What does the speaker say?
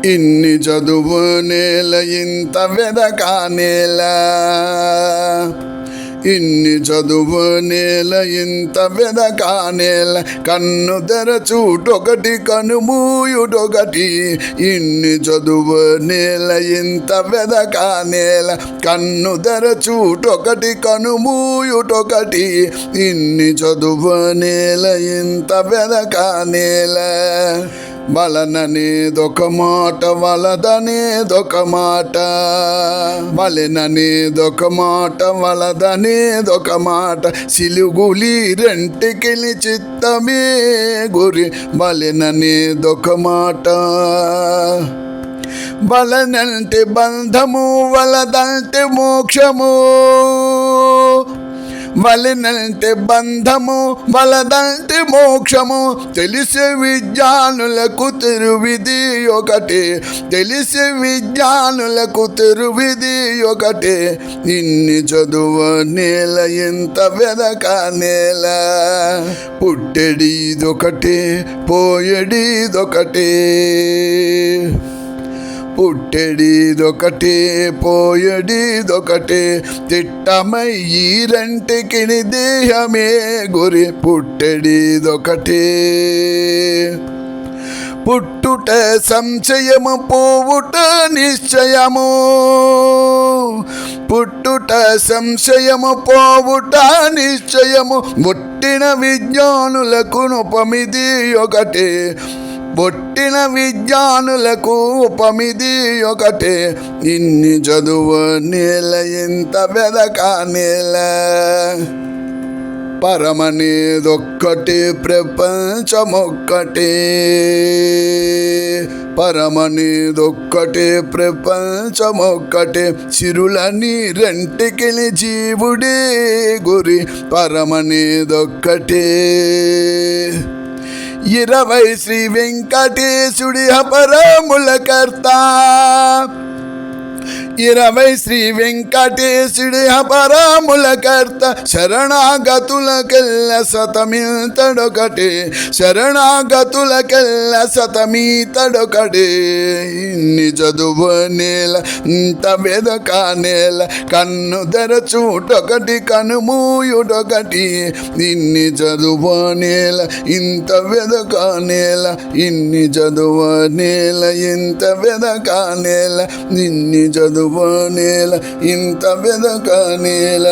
ఇన్ని చదువు నేల ఇంత వెదకా నేల, ఇన్ని చదువు నేల ఇంత వెదకా నేల, కన్ను తెరచూటొకటి కనుమూయుటొకటి. ఇన్ని చదువు నేల ఇంత వెదకా నేల, కన్ను తెరచూటొకటి కనుమూయుటొకటి. ఇన్ని చదువు నేల ఇంత వెదకా నేల. వలననేదొక మాట వలదనేదొక మాట, వలెననేదొక మాట వలదనేదొక మాట. సిలుగులి రెంటికిలి చిత్తమే గురి, వలెననేదొక మాట. వలనంటే బంధము వలదంటే మోక్షము, వలనంటే బంధము వలదంటే మోక్షము. తెలిసే విజ్ఞానులకు తిరువిధి ఒకటే, తెలిసే విజ్ఞానులకు తిరువిధి ఒకటే. ఇన్ని చదువు నేల ఎంత వెదకా నేల, పుట్టెడిదొకటే పోయెడిదొకటే. పుట్టెడిదొకటే పోయెడిదొకటే. తిట్టమై ఈ రెంటికి దేహమే గురి, పుట్టెడిదొకటే. పుట్టుట సంశయము పోవుట నిశ్చయము, పుట్టుట సంశయము పోవుట నిశ్చయము. పుట్టిన విజ్ఞానులకు ఉపమిది ఒకటే, పుట్టిన విజ్ఞానులకు ఉపమిది ఒకటే. ఇన్ని చదువు నేల ఎంత వెదకా నేల, పరమనేదొక్కటే ప్రపంచమొక్కటే, పరమనేదొక్కటే ప్రపంచమొక్కటే. సిరులని రెంటికిలి జీవుడే గురి, పరమనేదొక్కటే. 20 శ్రీ వెంకటేశుడి అపరముల కర్త, 20 శ్రీ వెంకటేశుడి అపరముల కర్త. శరణాగతులకెల్ల సతమీతడొకటే, శరణాగతులకెల్ల సతమీతడొకటే. ఇన్ని చదువు నేల ఇంత వెదకా నేల, కన్ను తెరచూటొకటి కనుమూయుటొకటి. ఇన్ని చదువు నేల ఇంత వెదకా నేల, ఇన్ని చదువు నేల ఇంత వెదకా నేల, ఇన్ని చదువు నేల ఇంత వెదకా నేల.